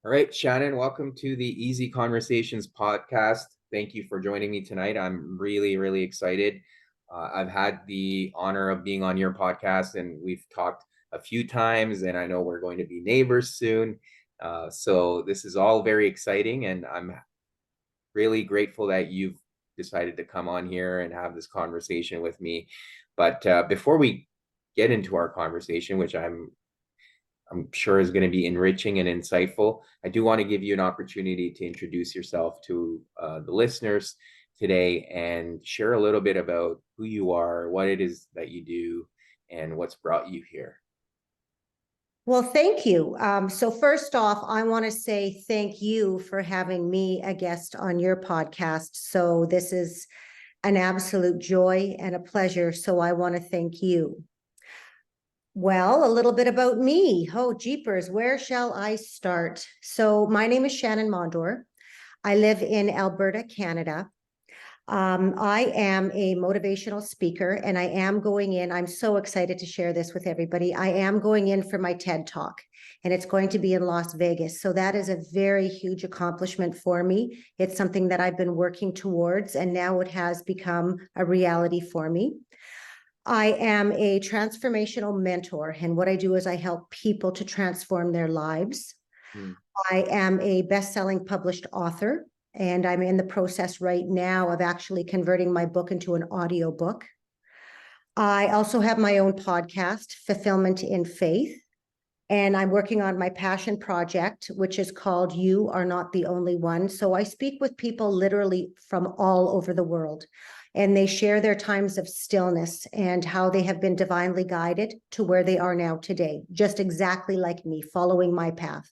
All right, Shannon, welcome to the Easy Conversations podcast. Thank you for joining me tonight. I'm really, really excited. I've had the honor of being on your podcast, and we've talked a few times, and I know we're going to be neighbors soon. So this is all very exciting, and I'm really grateful that you've decided to come on here and have this conversation with me. But before we get into our conversation, which I'm sure is going to be enriching and insightful. I do want to give you an opportunity to introduce yourself to the listeners today and share a little bit about who you are, what it is that you do, and what's brought you here. Well, thank you. So first off, I want to say thank you for having me a guest on your podcast. So this is an absolute joy and a pleasure. So I want to thank you. Well, a little bit about me. Oh, jeepers, where shall I start? So my name is Shannan Mondor. I live in Alberta, Canada. I am a motivational speaker and I am going in. I'm so excited to share this with everybody. I am going in for my TED Talk and it's going to be in Las Vegas. So that is a very huge accomplishment for me. It's something that I've been working towards and now it has become a reality for me. I am a transformational mentor and what I do is I help people to transform their lives. Hmm. I am a best-selling published author. And I'm in the process right now of actually converting my book into an audio book. I also have my own podcast, Fulfillment in Faith. And I'm working on my passion project, which is called You Are Not the Only One. So I speak with people literally from all over the world. And they share their times of stillness and how they have been divinely guided to where they are now today, just exactly like me, following my path.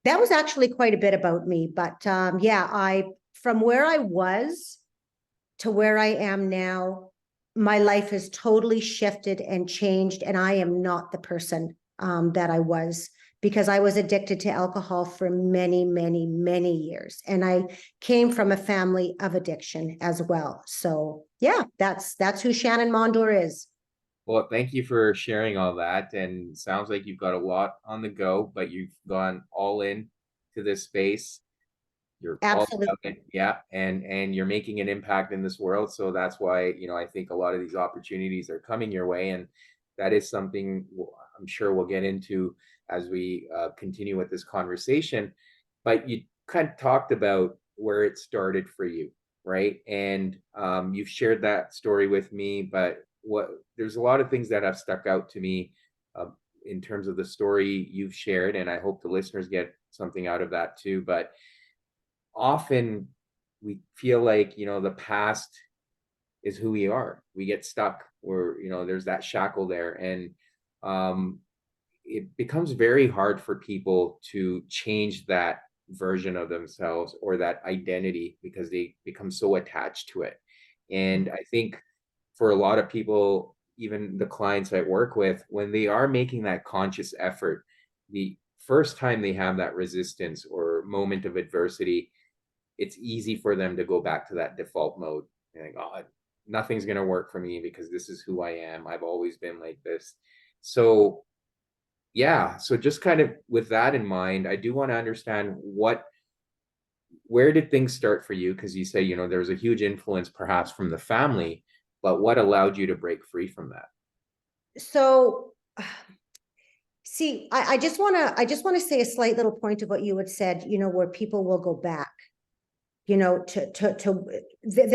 That was actually quite a bit about me, but yeah, from where I was to where I am now, my life has totally shifted and changed, and I am not the person that I was because I was addicted to alcohol for many, many, many years, and I came from a family of addiction as well. So yeah, that's who Shannan Mondor is. Well, thank you for sharing all that. And sounds like you've got a lot on the go, but you've gone all in to this space. You're all about Absolutely. it, yeah, and you're making an impact in this world. So that's why, I think a lot of these opportunities are coming your way, and that is something I'm sure we'll get into as we continue with this conversation. But you kind of talked about where it started for you, right? And you've shared that story with me, but there's a lot of things that have stuck out to me uh, in terms of the story you've shared, and I hope the listeners get something out of that too. But often we feel like the past is who we are. We get stuck where there's that shackle there, and um it becomes very hard for people to change that version of themselves or that identity because they become so attached to it. And I think for a lot of people, even the clients I work with, when they are making that conscious effort, the first time they have that resistance or moment of adversity, it's easy for them to go back to that default mode and like, oh, nothing's going to work for me because this is who I am. I've always been like this. So, yeah. So, just kind of with that in mind, I do want to understand where did things start for you? Because you say, there was a huge influence perhaps from the family, but what allowed you to break free from that? So see, I just want to say a slight little point of what you had said, where people will go back, they'll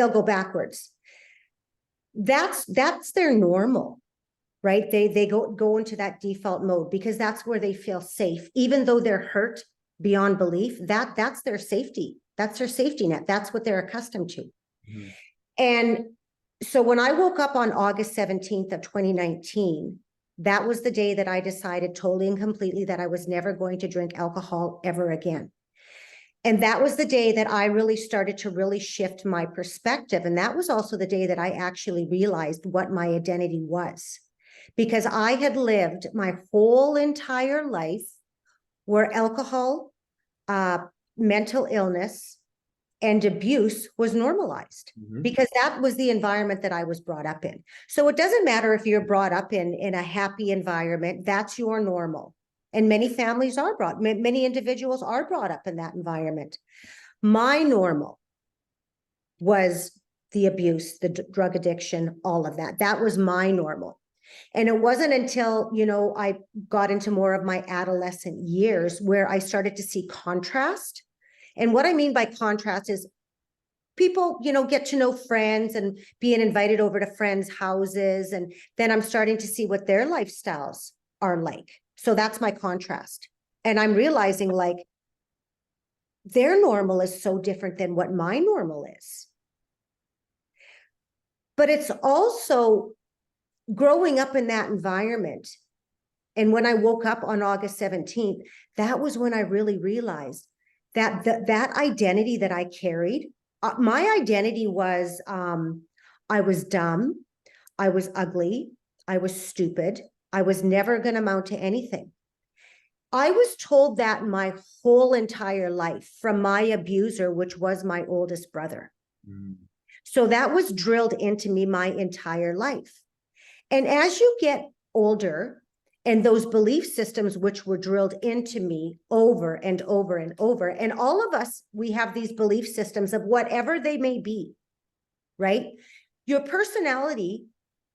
go backwards. That's their normal, right? They go into that default mode because that's where they feel safe, even though they're hurt beyond belief. That's their safety. That's their safety net. That's what they're accustomed to. Mhm. And so when I woke up on August 17th of 2019, that was the day that I decided totally and completely that I was never going to drink alcohol ever again. And that was the day that I really started to really shift my perspective. And that was also the day that I actually realized what my identity was. Because I had lived my whole entire life where alcohol, mental illness, and abuse was normalized Mhm. because that was the environment that I was brought up in. So it doesn't matter if you're brought up in a happy environment, that's your normal. And many families are many individuals are brought up in that environment. My normal was the abuse, the drug addiction, all of that. That was my normal. And it wasn't until, I got into more of my adolescent years where I started to see contrast. And what I mean by contrast is people, get to know friends and being invited over to friends' houses. And then I'm starting to see what their lifestyles are like. So that's my contrast. And I'm realizing like their normal is so different than what my normal is. But it's also growing up in that environment. And when I woke up on August 17th, that was when I really realized that that identity that I carried, my identity was, I was dumb, I was ugly, I was stupid, I was never going to amount to anything. I was told that my whole entire life from my abuser, which was my oldest brother. Mm. So that was drilled into me my entire life. And as you get older, and those belief systems which were drilled into me over and over and over, and all of us, we have these belief systems of whatever they may be, right? Your personality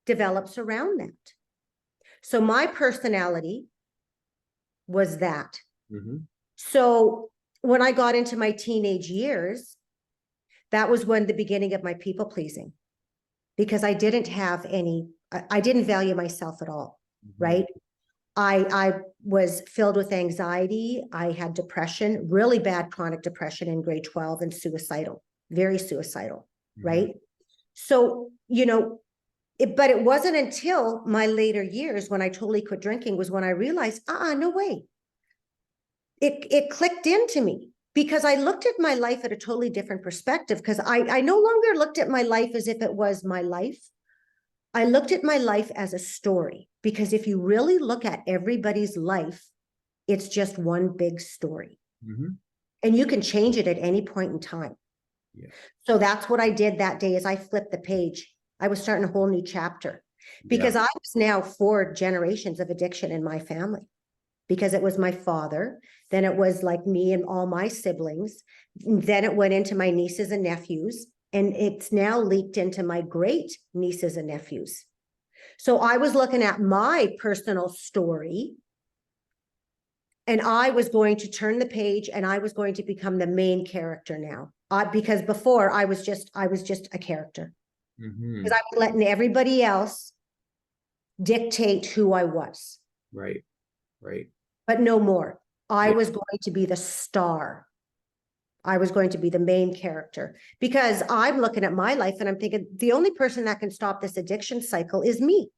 develops around that. So my personality was that. Mm-hmm. So when I got into my teenage years, that was when the beginning of my people pleasing, because I didn't value myself at all, Mm-hmm. right? I was filled with anxiety. I had depression, really bad chronic depression in grade 12, and suicidal, very suicidal, Mm-hmm. right? So, but it wasn't until my later years when I totally quit drinking was when I realized, no way. It clicked into me because I looked at my life at a totally different perspective, because I no longer looked at my life as if it was my life. I looked at my life as a story, because if you really look at everybody's life, it's just one big story. Mm-hmm. And you can change it at any point in time. Yeah. So that's what I did that day. As I flipped the page, I was starting a whole new chapter, because I was now 4 generations of addiction in my family, because it was my father, then it was like me and all my siblings, then it went into my nieces and nephews, and it's now leaked into my great nieces and nephews. So I was looking at my personal story, and I was going to turn the page, and I was going to become the main character now. Because before I was just a character, because I was letting everybody else dictate who I was. Right. Right. But no more. I was going to be the star. I was going to be the main character, because I'm looking at my life and I'm thinking the only person that can stop this addiction cycle is me,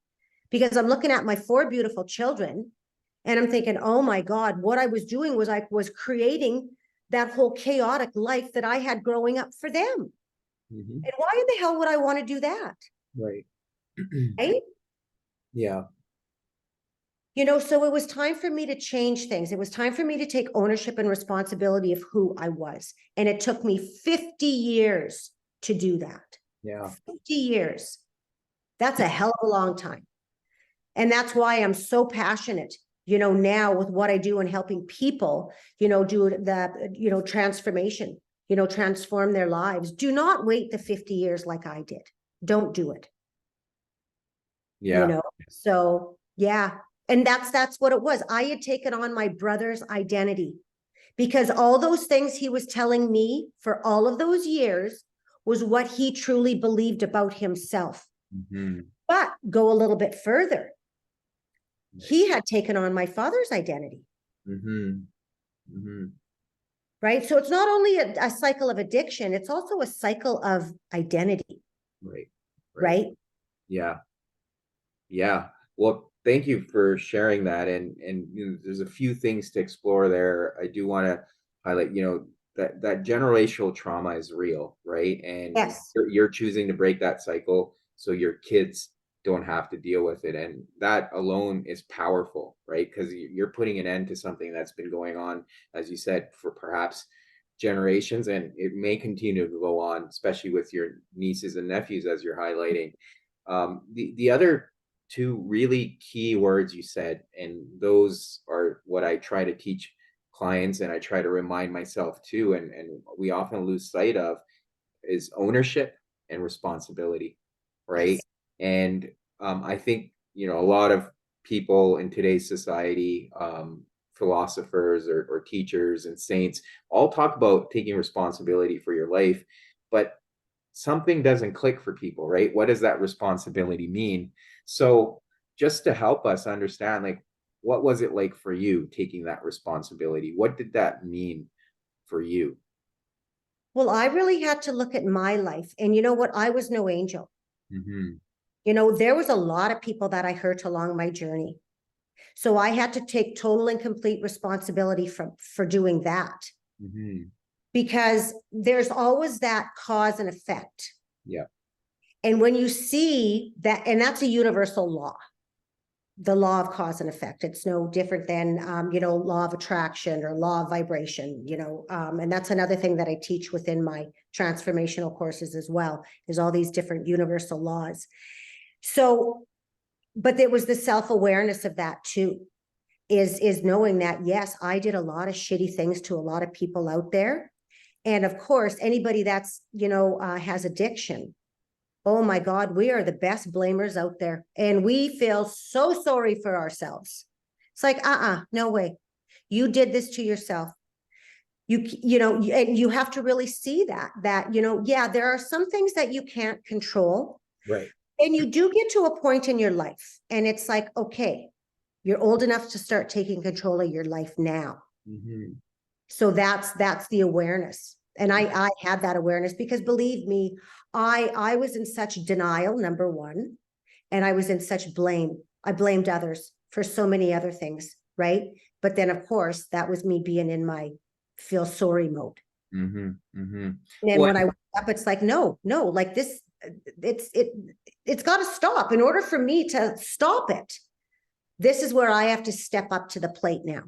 because I'm looking at my 4 beautiful children and I'm thinking, oh my God, what I was doing was I was creating that whole chaotic life that I had growing up for them. Mm-hmm. And why in the hell would I want to do that? Right. Right? Yeah. So it was time for me to change things. It was time for me to take ownership and responsibility of who I was. And it took me 50 years to do that. Yeah. 50 years. That's a hell of a long time. And that's why I'm so passionate, now with what I do and helping people, do the, transformation, transform their lives. Do not wait the 50 years like I did. Don't do it. Yeah. So yeah. And that's what it was. I had taken on my brother's identity, because all those things he was telling me for all of those years was what he truly believed about himself. Mm-hmm. But go a little bit further. He had taken on my father's identity. Mm-hmm. Mm-hmm. Right. So it's not only a cycle of addiction, it's also a cycle of identity. Right. Right. Yeah. Yeah. Well, thank you for sharing that. And there's a few things to explore there. I do want to highlight, that generational trauma is real, right? And Yes. you're choosing to break that cycle so your kids don't have to deal with it. And that alone is powerful, right? Because you're putting an end to something that's been going on, as you said, for perhaps generations, and it may continue to go on, especially with your nieces and nephews, as you're highlighting. The other two really key words you said, and those are what I try to teach clients, and I try to remind myself too, and we often lose sight of, is ownership and responsibility, right? Yes. And I think, a lot of people in today's society, philosophers or teachers and saints, all talk about taking responsibility for your life, but something doesn't click for people, right? What does that responsibility mean? So, just to help us understand, like, what was it like for you taking that responsibility? What did that mean for you? Well, I really had to look at my life. And you know what? I was no angel. Mm-hmm. There was a lot of people that I hurt along my journey. So I had to take total and complete responsibility for doing that, Mm-hmm. because there's always that cause and effect. Yeah. And when you see that, and that's a universal law, the law of cause and effect. It's no different than, law of attraction or law of vibration, and that's another thing that I teach within my transformational courses as well, is all these different universal laws. So, but there was the self-awareness of that too, is knowing that, yes, I did a lot of shitty things to a lot of people out there. And of course, anybody that's, has addiction, oh my God, we are the best blamers out there. And we feel so sorry for ourselves. It's like, no way. You did this to yourself. And you have to really see that, yeah, there are some things that you can't control. Right. And you do get to a point in your life, and it's like, okay, you're old enough to start taking control of your life now. Mm-hmm. So that's the awareness. And I had that awareness because, believe me, I was in such denial, number one, and I was in such blame. I blamed others for so many other things, right? But then, of course, that was me being in my feel sorry mode. Mm-hmm. Mm-hmm. And then Well, when I wake up, it's like, no, like this, it's got to stop. In order for me to stop it, this is where I have to step up to the plate now.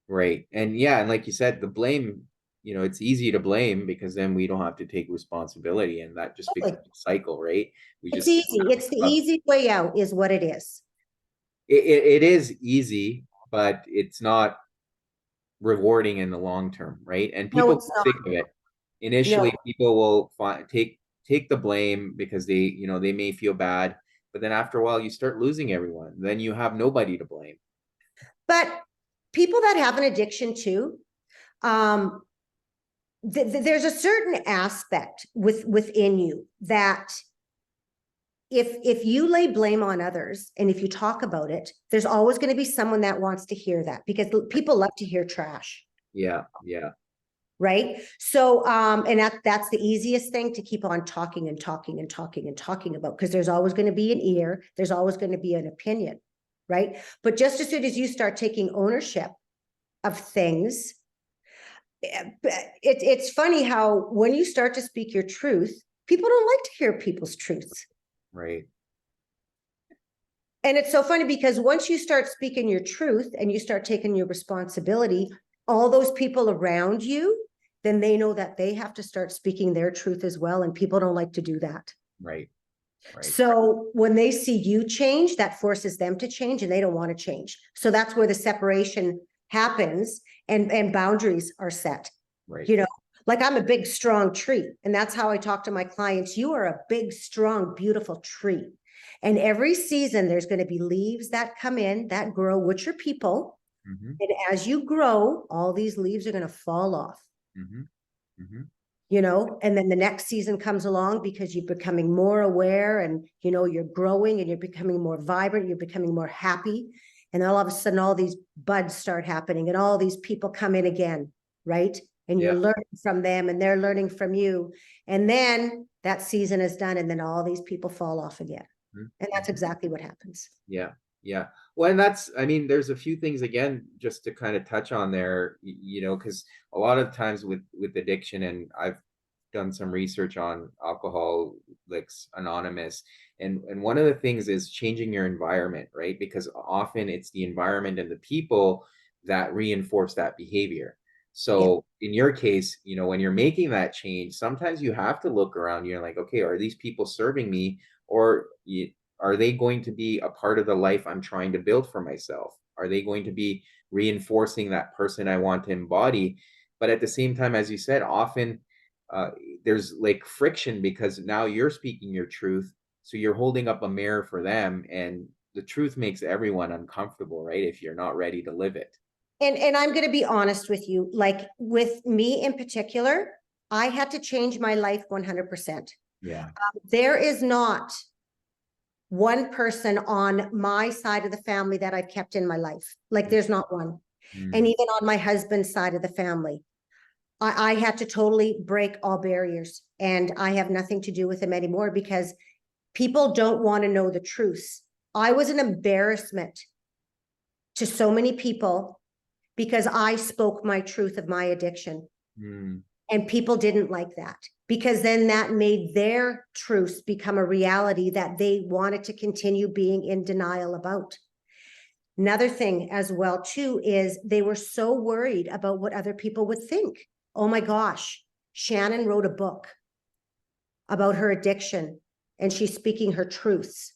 right. And yeah, and like you said, the blame, it's easy to blame because then we don't have to take responsibility, and that just becomes a cycle, right? We It's just easy. It's the easy way out, is what it is. it is easy, but it's not rewarding in the long term, right? And No, people it's get not. sick of it. Initially, No, people will take the blame because they may feel bad, but then after a while, you start losing everyone. Then you have nobody to blame. but people that have an addiction too, um, there's a certain aspect within you that, if you lay blame on others and if you talk about it, there's always going to be someone that wants to hear that, because people love to hear trash. Yeah, yeah, Right. So, and that's the easiest thing, to keep on talking and talking and talking and talking about, because there's always going to be an ear, there's always going to be an opinion. Right. But just as soon as you start taking ownership of things, it's funny how when you start to speak your truth, people don't like to hear people's truths. right. And it's so funny because once you start speaking your truth and you start taking your responsibility, all those people around you, then they know that they have to start speaking their truth as well. And people don't like to do that. Right, right, So when they see you change, that forces them to change, and they don't want to change. So that's where the separation happens, and boundaries are set. right. You know, like, I'm a big, strong tree. And that's how I talk to my clients. You are a big, strong, beautiful tree. And every season, there's going to be leaves that come in that grow, which are people. Mm-hmm, And as you grow, all these leaves are going to fall off. mm-hmm, mm-hmm. And then the next season comes along because you're becoming more aware, and, you're growing and you're becoming more vibrant, you're becoming more happy. And all of a sudden, all these buds start happening and all these people come in again, right? And you're Yeah. learning from them and they're learning from you. And then that season is done, and then all these people fall off again. And that's Mm-hmm. exactly what happens. Yeah, yeah. Well, and I mean, there's a few things again, just to kind of touch on there, because a lot of times with addiction, and I've done some research on Alcoholics Anonymous, and one of the things is changing your environment, right? Because often it's the environment and the people that reinforce that behavior. Yeah. So in your case, when you're making that change, sometimes you have to look around. You're like, okay, are these people serving me, or Are they going to be a part of the life I'm trying to build for myself? Are they going to be reinforcing that person I want to embody? But at the same time, as you said, often uh, there's like friction because now you're speaking your truth. So you're holding up a mirror for them, and the truth makes everyone uncomfortable, right? If you're not ready to live it. And I'm going to be honest with you, like with me in particular, I had to change my life 100%. Yeah. There is not one person on my side of the family that I've kept in my life. Like there's not one. And Mm, even on my husband's side of the family, I had to totally break all barriers, and I have nothing to do with him anymore because people don't want to know the truth. I was an embarrassment to so many people because I spoke my truth of my addiction. mm, And people didn't like that because then that made their truths become a reality that they wanted to continue being in denial about. Another thing as well too is they were so worried about what other people would think. Oh my gosh, Shannan wrote a book about her addiction and she's speaking her truths.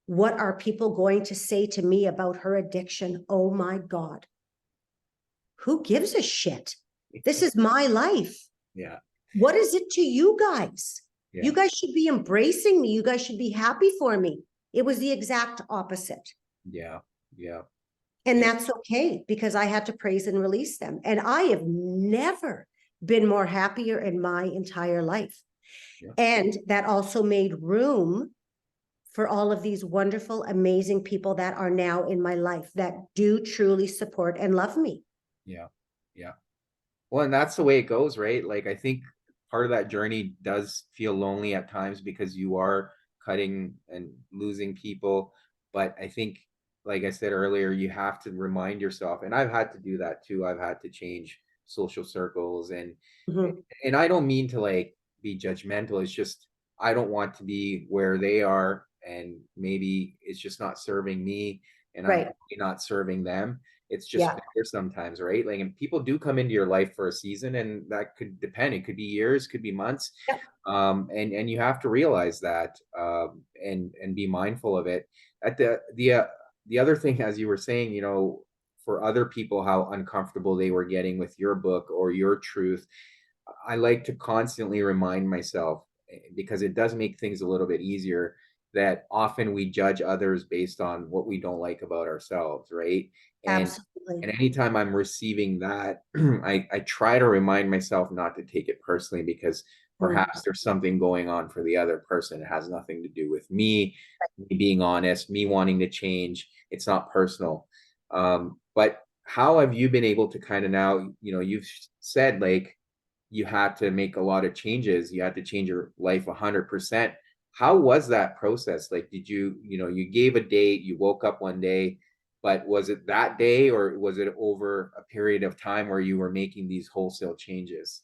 What are people going to say to me about her addiction? Oh my God. Who gives a shit? This is my life. yeah. What is it to you guys? Yeah. You guys should be embracing me. You guys should be happy for me. It was the exact opposite. Yeah. Yeah. And Yeah. that's okay because I had to praise and release them. And I have never been more happier in my entire life. Yeah. And that also made room for all of these wonderful, amazing people that are now in my life that do truly support and love me. Yeah. Yeah. Well, and that's the way it goes, right? Like I think part of that journey does feel lonely at times because you are cutting and losing people. But I think, like I said earlier, you have to remind yourself, and I've had to do that too. I've had to change social circles, Mhm. and I don't mean to like be judgmental. It's just I don't want to be where they are, and maybe it's just not serving me, and I'm Right. probably not serving them. It's just Yeah. better sometimes, right? Like, and people do come into your life for a season, and that could depend. It could be years, could be months, Yeah. and you have to realize that, and be mindful of it. At the other thing, as you were saying, for other people, how uncomfortable they were getting with your book or your truth. I like to constantly remind myself, because it does make things a little bit easier, that often we judge others based on what we don't like about ourselves, right? And Absolutely. and anytime I'm receiving that, I try to remind myself not to take it personally, because Mm. perhaps there's something going on for the other person. It has nothing to do with me being honest, me wanting to change. It's not personal. But how have you been able to kind of now, you've said like you had to make a lot of changes. You had to change your life 100%. How was that process? Like, did you gave a date, you woke up one day, but was it that day or was it over a period of time where you were making these wholesale changes?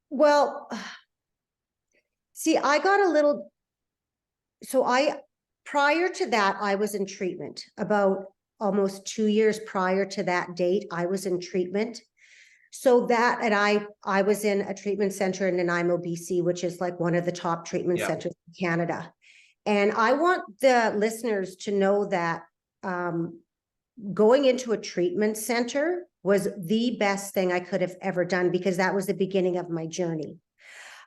Well, see, I got a little, so prior to that, I was in treatment. About almost 2 years prior to that date, I was in treatment. So that, and I was in a treatment center in Nanaimo, BC, which is like one of the top treatment Yeah. centers in Canada. And I want the listeners to know that going into a treatment center was the best thing I could have ever done because that was the beginning of my journey.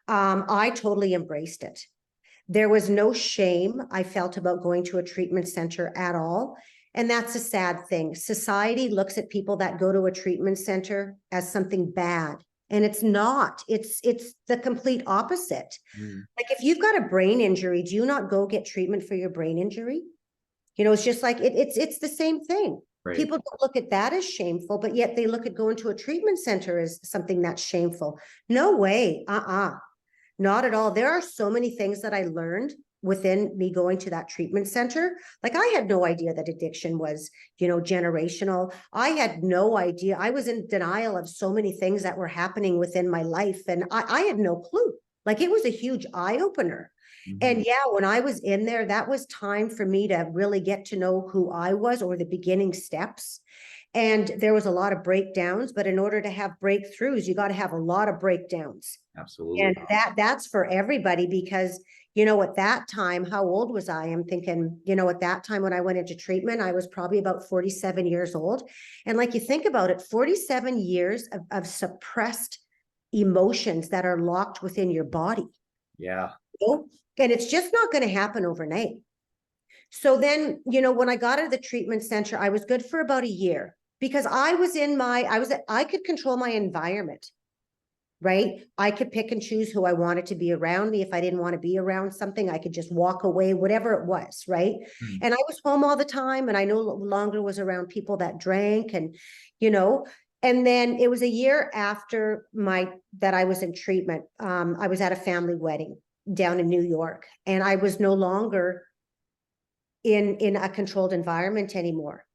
I totally embraced it. There was no shame I felt about going to a treatment center at all. And that's a sad thing. Society looks at people that go to a treatment center as something bad. And it's not. It's the complete opposite. Mm, Like if you've got a brain injury, do you not go get treatment for your brain injury? It's just like it's the same thing. right. People don't look at that as shameful, but yet they look at going to a treatment center as something that's shameful. No way. Not at all. There are so many things that I learned within me going to that treatment center. Like I had no idea that addiction was, generational. I had no idea. I was in denial of so many things that were happening within my life. And I had no clue. Like it was a huge eye opener. Mhm. And yeah, when I was in there, that was time for me to really get to know who I was, or the beginning steps. And there was a lot of breakdowns, but in order to have breakthroughs, you got to have a lot of breakdowns. And Absolutely. that's for everybody, because, at that time, how old was I? I'm thinking, at that time when I went into treatment, I was probably about 47 years old. And like, you think about it, 47 years of suppressed emotions that are locked within your body. Yeah. And it's just not going to happen overnight. So then, when I got out of the treatment center, I was good for about a year, because I could control my environment, right? I could pick and choose who I wanted to be around me. If I didn't want to be around something, I could just walk away, whatever it was, right? Mm. And I was home all the time, and I no longer was around people that drank, and, you know, and then it was a year after that I was in treatment. I was at a family wedding down in New York, and I was no longer in a controlled environment anymore.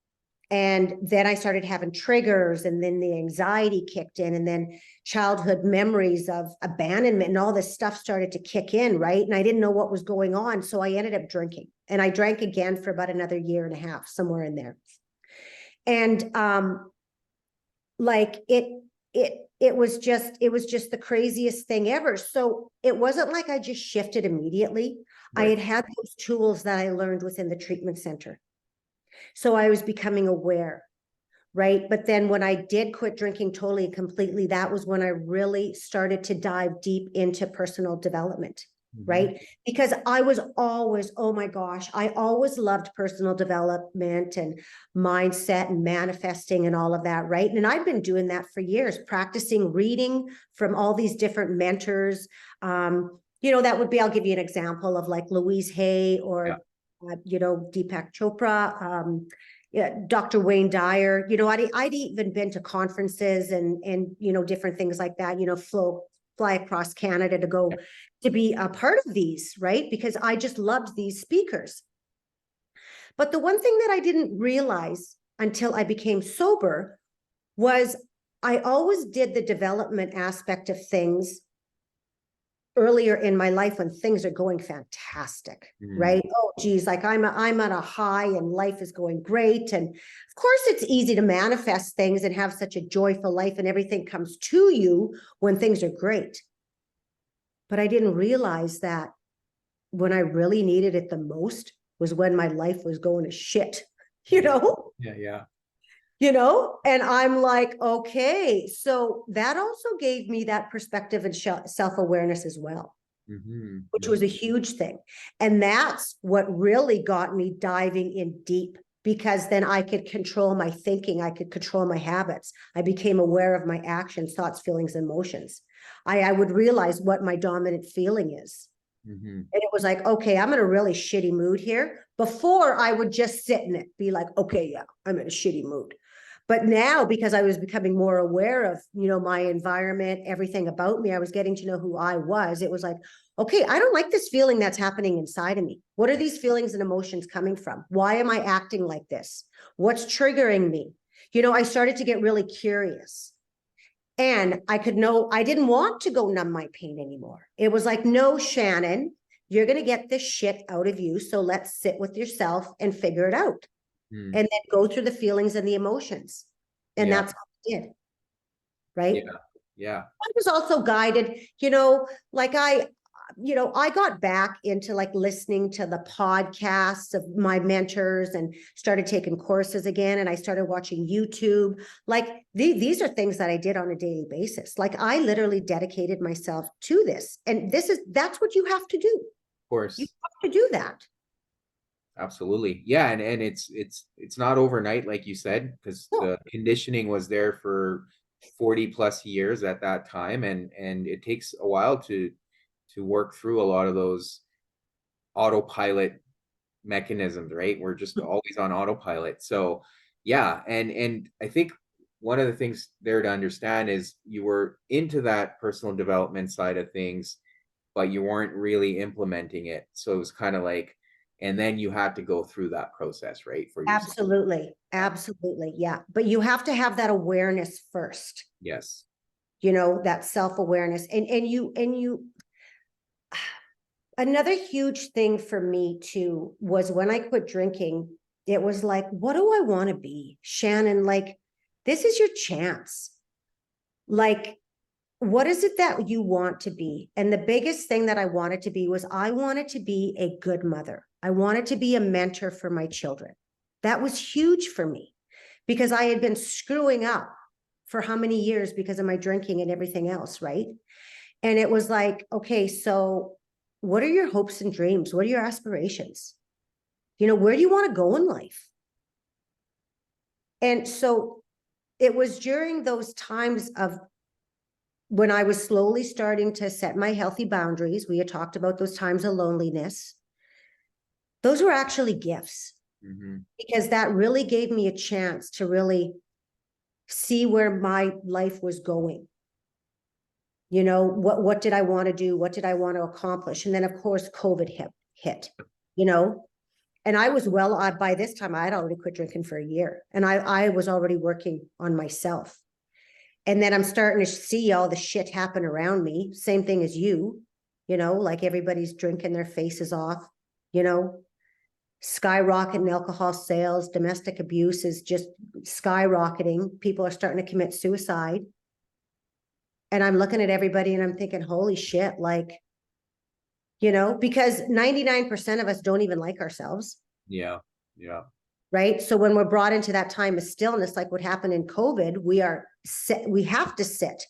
And then I started having triggers, and then the anxiety kicked in, and then childhood memories of abandonment and all this stuff started to kick in, right? And I didn't know what was going on. So I ended up drinking, and I drank again for about another year and a half, somewhere in there. And like it was just the craziest thing ever. So it wasn't like I just shifted immediately. I Right. had those tools that I learned within the treatment center. So I was becoming aware, right? But then when I did quit drinking totally and completely, that was when I really started to dive deep into personal development, Mhm. right? Because I was always, oh my gosh, I always loved personal development and mindset and manifesting and all of that, right? And I've been doing that for years, practicing reading from all these different mentors. That would be, I'll give you an example of like Louise Hay, Yeah. or Deepak Chopra, yeah, Dr. Wayne Dyer. I'd even been to conferences and different things like that. Fly across Canada to go Yeah. to be a part of these, right? Because I just loved these speakers. But the one thing that I didn't realize until I became sober was I always did the development aspect of things earlier in my life when things are going fantastic, Mm. right? Oh, geez, like I'm at a high and life is going great. And of course, it's easy to manifest things and have such a joyful life, and everything comes to you when things are great. But I didn't realize that when I really needed it the most was when my life was going to shit, you Yeah. know? Yeah. Yeah. And I'm like, okay, so that also gave me that perspective and self-awareness as well, Mhm. which was a huge thing. And that's what really got me diving in deep, because then I could control my thinking. I could control my habits. I became aware of my actions, thoughts, feelings, emotions. I would realize what my dominant feeling is. Mhm. And it was like, okay, I'm in a really shitty mood here. Before, I would just sit in it, be like, okay, yeah, I'm in a shitty mood. But now, because I was becoming more aware of, my environment, everything about me, I was getting to know who I was. It was like, okay, I don't like this feeling that's happening inside of me. What are these feelings and emotions coming from? Why am I acting like this? What's triggering me? I started to get really curious. And I didn't want to go numb my pain anymore. It was like, no, Shannan, you're going to get this shit out of you. So let's sit with yourself and figure it out. Mm. And then go through the feelings and the emotions. And Yeah. that's what I did. Right. Yeah. Yeah. I was also guided, like I got back into like listening to the podcasts of my mentors and started taking courses again. And I started watching YouTube. Like these are things that I did on a daily basis. Like I literally dedicated myself to this. And that's what you have to do. Of You course. have to do that. Absolutely. Yeah, and it's not overnight, like you said, because No, the conditioning was there for 40 plus years at that time, and it takes a while to work through a lot of those autopilot mechanisms, right? We're just always on autopilot. So yeah, and I think one of the things there to understand is you were into that personal development side of things, but you weren't really implementing it. So it was kind of like, and then you had to go through that process, right? For yourself. absolutely. Yeah. Absolutely. Yeah. But you have to have that awareness first, Yes. that self-awareness. And you Another huge thing for me too was when I quit drinking, it was like, what do I want to be? Shannan, like, this is your chance. Like, what is it that you want to be? And the biggest thing that I wanted to be was I wanted to be a good mother. I wanted to be a mentor for my children. That was huge for me because I had been screwing up for how many years because of my drinking and everything else, right? And it was like, okay, so what are your hopes and dreams? What are your aspirations? Where do you want to go in life? And so it was during those times of when I was slowly starting to set my healthy boundaries. We had talked about those times of loneliness. Those were actually gifts because that really gave me a chance to really see where my life was going. What did I want to do? What did I want to accomplish? And then of course, COVID hit, you know, and I was by this time I had already quit drinking for a year and I was already working on myself. And then I'm starting to see all the shit happen around me. Same thing as like everybody's drinking their faces off, you know, skyrocketing alcohol sales, domestic abuse is just skyrocketing. People are starting to commit suicide. And I'm looking at everybody and I'm thinking, holy shit, like, because 99% of us don't even like ourselves. Yeah. Yeah. Right. So when we're brought into that time of stillness, like what happened in COVID, we have to sit.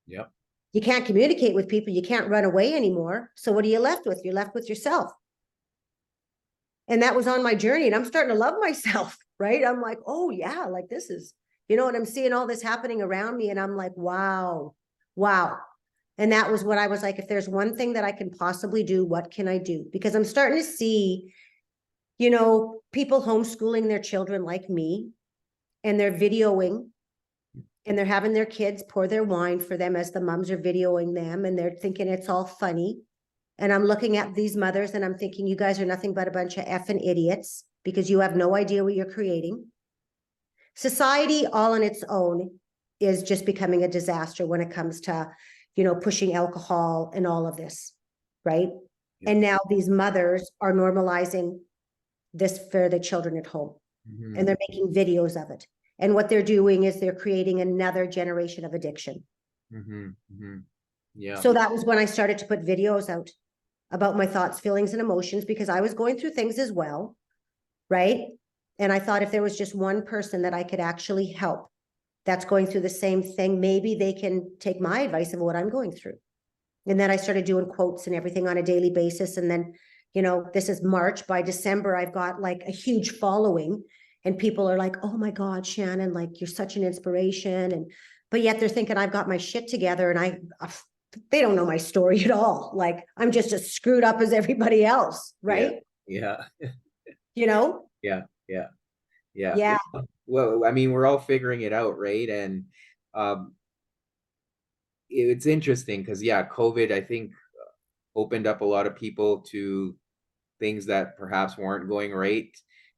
Yep. You can't communicate with people. You can't run away anymore. So what are you left with? You're left with yourself. And that was on my journey. And I'm starting to love myself. Right. I'm like, oh yeah, like this is, and I'm seeing all this happening around me. And I'm like, wow. And that was what I was like, if there's one thing that I can possibly do, what can I do? Because I'm starting to see, people homeschooling their children like me, and they're videoing and they're having their kids pour their wine for them as the moms are videoing them and they're thinking it's all funny. And I'm looking at these mothers and I'm thinking, you guys are nothing but a bunch of effing idiots because you have no idea what you're creating. Society all on its own is just becoming a disaster when it comes to, pushing alcohol and all of this, right? Yep. And now these mothers are normalizing this for the children at home. And they're making videos of it. And what they're doing is they're creating another generation of addiction. Yeah. So that was when I started to put videos out about my thoughts, feelings, and emotions because I was going through things as well, right? And I thought if there was just one person that I could actually help that's going through the same thing, maybe they can take my advice of what I'm going through. And then I started doing quotes and everything on a daily basis. And then, this is March. By December, I've got like a huge following and people are like, oh my God, Shannan, like you're such an inspiration. But yet they're thinking I've got my shit together and they don't know my story at all. Like I'm just as screwed up as everybody else. Right. Yeah. You know? Yeah. Yeah. Yeah. Yeah. Well, I mean, we're all figuring it out, right? And um, it's interesting because, yeah, COVID, I think, opened up a lot of people to things that perhaps weren't going right,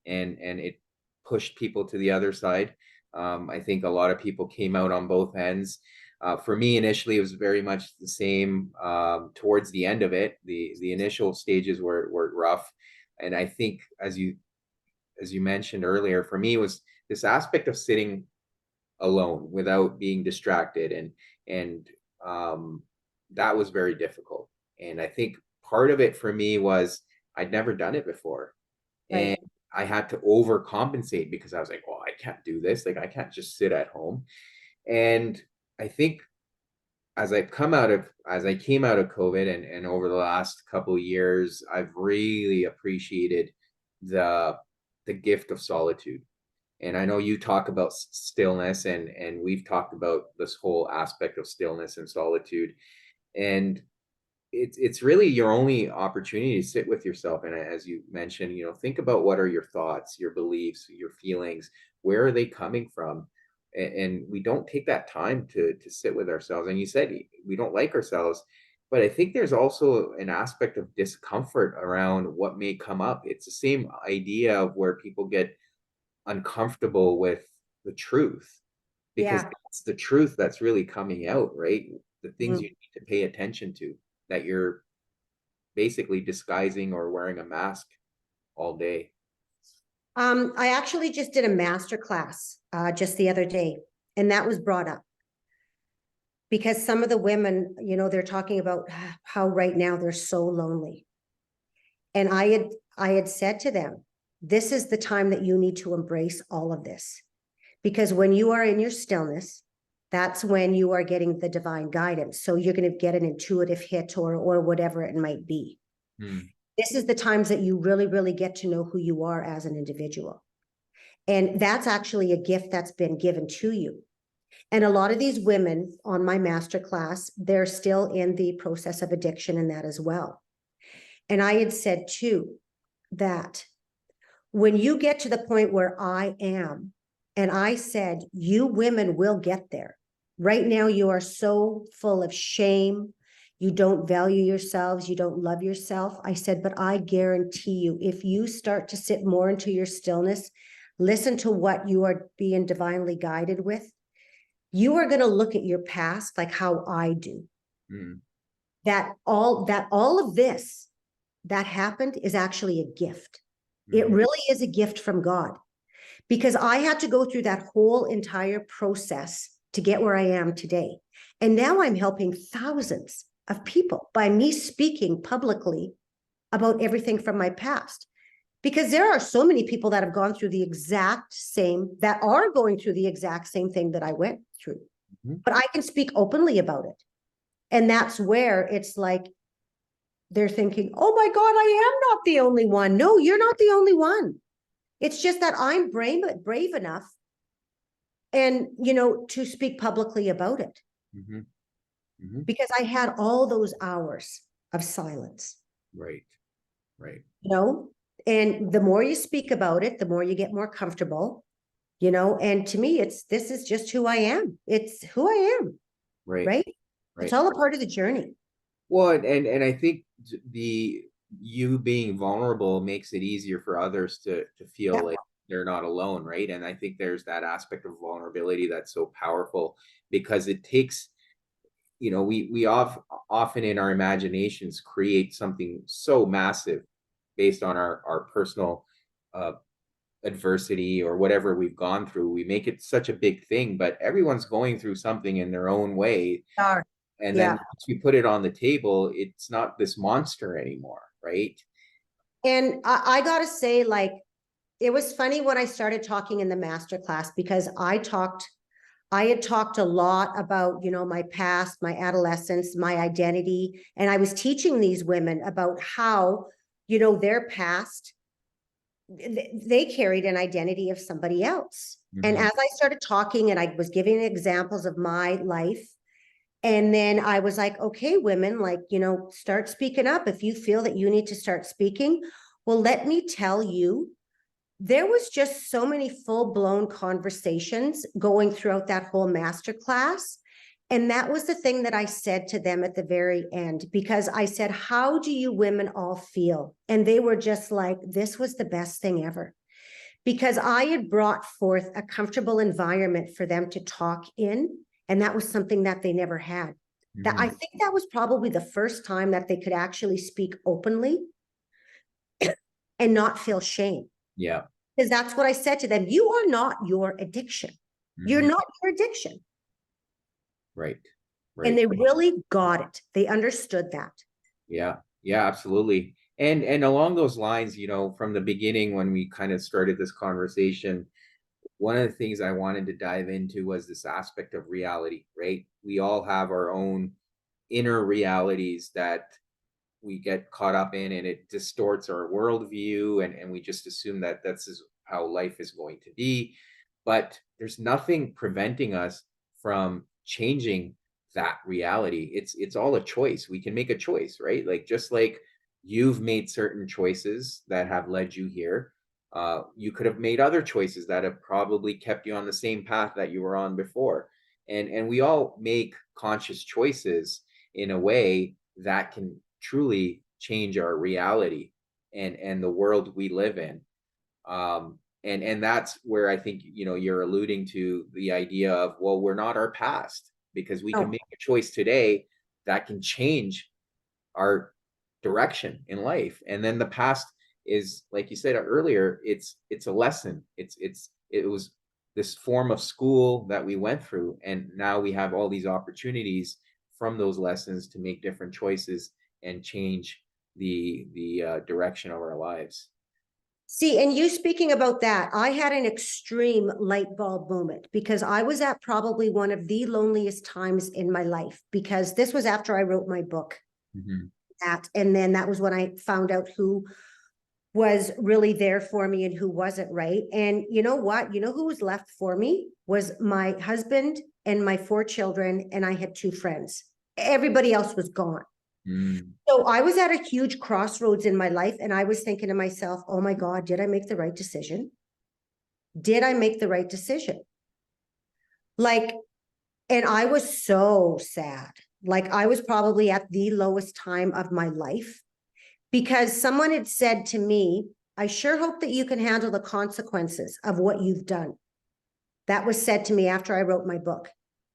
and it pushed people to the other side. I think a lot of people came out on both ends. For me, initially, it was very much the same. Towards the end of it, the initial stages were rough, and I think as you mentioned earlier, for me was this aspect of sitting alone without being distracted, and that was very difficult. And I think part of it for me was I'd never done it before, and Right. I had to overcompensate because I was like, well, I can't do this, like I can't just sit at home. And I think as I came out of COVID, and over the last couple of years, I've really appreciated the the gift of solitude. And I know you talk about stillness, and we've talked about this whole aspect of stillness and solitude. And it's really your only opportunity to sit with yourself. And as you mentioned, think about what are your thoughts, your beliefs, your feelings, where are they coming from? And we don't take that time to sit with ourselves. And you said we don't like ourselves, but I think there's also an aspect of discomfort around what may come up. It's the same idea of where people get uncomfortable with the truth, because Yeah. it's the truth that's really coming out, right? The things Mhm. you need to pay attention to, that you're basically disguising or wearing a mask all day. I actually just did a master class just the other day, and that was brought up because some of the women, they're talking about how right now they're so lonely. And I had said to them, this is the time that you need to embrace all of this. Because when you are in your stillness, that's when you are getting the divine guidance. So you're going to get an intuitive hit or whatever it might be. Hmm. This is the times that you really, really get to know who you are as an individual. And that's actually a gift that's been given to you. And a lot of these women on my masterclass, they're still in the process of addiction and that as well. And I had said too, that when you get to the point where I am, and I said, you women will get there. Right now, you are so full of shame. You don't value yourselves. You don't love yourself. I said, but I guarantee you, if you start to sit more into your stillness, listen to what you are being divinely guided with, you are going to look at your past like how I do. Hmm. That all of this that happened is actually a gift. It Hmm. really is a gift from God, because I had to go through that whole entire process to get where I am today. And now I'm helping thousands of people by me speaking publicly about everything from my past. Because there are so many people that have gone through the exact same, that are going through the exact same thing that I went through. Hmm. But I can speak openly about it. And that's where it's like, they're thinking, oh my God, I am not the only one. No, you're not the only one. It's just that I'm brave enough and, to speak publicly about it, Hmm. Hmm. because I had all those hours of silence, Right. Right. you know, and the more you speak about it, the more you get more comfortable, and to me, this is just who I am. It's who I am, Right. right? It's Right. all a part of the journey. Well, and I think the you being vulnerable makes it easier for others to feel Yeah. like they're not alone, right? And I think there's that aspect of vulnerability that's so powerful, because it takes, we often in our imaginations create something so massive based on our personal uh, adversity or whatever we've gone through. We make it such a big thing, but everyone's going through something in their own way. Are. And then Yeah. once we put it on the table, it's not this monster anymore, right? And I gotta say, like, it was funny when I started talking in the master class, because I had talked a lot about, my past, my adolescence, my identity. And I was teaching these women about how, their past, they carried an identity of somebody else. And Hmm. as I started talking and I was giving examples of my life, and then I was like, okay, women, like, start speaking up. If you feel that you need to start speaking, well, let me tell you, there was just so many full-blown conversations going throughout that whole masterclass. And that was the thing that I said to them at the very end, because I said, how do you women all feel? And they were just like, this was the best thing ever. Because I had brought forth a comfortable environment for them to talk in. And that was something that they never had. That I Hmm. think that was probably the first time that they could actually speak openly and not feel shame. Yeah. Because that's what I said to them. You are not your addiction. You're Hmm. not your addiction. Right. And Right. they really got it. They understood that. Yeah. Yeah, absolutely. And along those lines, from the beginning when we kind of started this conversation, one of the things I wanted to dive into was this aspect of reality, right? We all have our own inner realities that we get caught up in, and it distorts our worldview, and we just assume that that's how life is going to be. But there's nothing preventing us from changing that reality. It's all a choice. We can make a choice, right? Like, just like you've made certain choices that have led you here, you could have made other choices that have probably kept you on the same path that you were on before. And we all make conscious choices in a way that can truly change our reality and the world we live in. And that's where I think, you're alluding to the idea of, well, we're not our past, because we can No, make a choice today that can change our direction in life. And then the past is, like you said earlier, it's a lesson. It was this form of school that we went through, and now we have all these opportunities from those lessons to make different choices and change the direction of our lives. See, and you speaking about that, I had an extreme light bulb moment because I was at probably one of the loneliest times in my life, because this was after I wrote my book. Mm-hmm. And then that was when I found out who was really there for me and who wasn't, right? And you know what? You know who was left for me was my husband and my 4 children, and I had 2 friends. Everybody else was gone. Mm. So I was at a huge crossroads in my life, and I was thinking to myself, oh my God, did I make the right decision? Did I make the right decision? Like, and I was so sad. Like, I was probably at the lowest time of my life because someone had said to me, I sure hope that you can handle the consequences of what you've done. That was said to me after I wrote my book.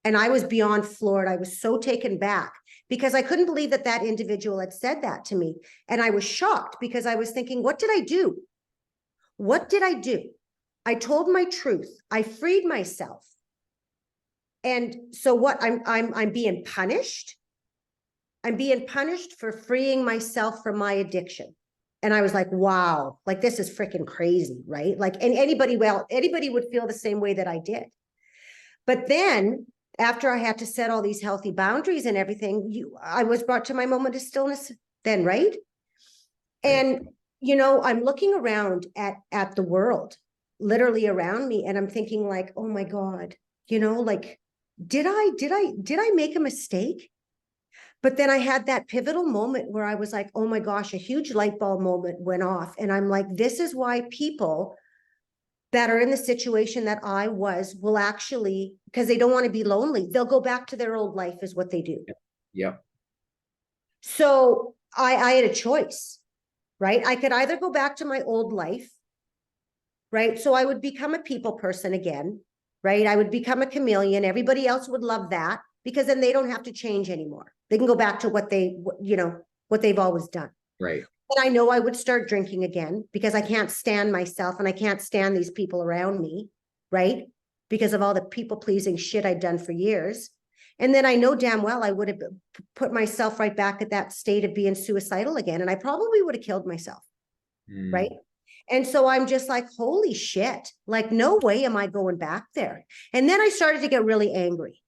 And I was beyond floored. I was so taken back because I couldn't believe that that individual had said that to me. And I was shocked because I was thinking, what did I do? What did I do? I told my truth. I freed myself. And so what? I'm being punished. I'm being punished for freeing myself from my addiction. And I was like, wow, like this is freaking crazy, right? Like, and anybody would feel the same way that I did. But then after I had to set all these healthy boundaries and everything, I was brought to my moment of stillness then, right? Right. And I'm looking around at the world, literally around me, and I'm thinking like, oh my God, like, did I make a mistake? But then I had that pivotal moment where I was like, oh my gosh, a huge light bulb moment went off. And I'm like, this is why people that are in the situation that I was will actually, because they don't want to be lonely, they'll go back to their old life is what they do. Yep. So I had a choice, right? I could either go back to my old life, right? So I would become a people person again, right? I would become a chameleon. Everybody else would love that because then they don't have to change anymore. They can go back to what they've always done. Right. And I know I would start drinking again because I can't stand myself and I can't stand these people around me, right? Because of all the people pleasing shit I'd done for years. And then I know damn well I would have put myself right back at that state of being suicidal again. And I probably would have killed myself, right? Mm. And so I'm just like, holy shit, like, no way am I going back there. And then I started to get really angry.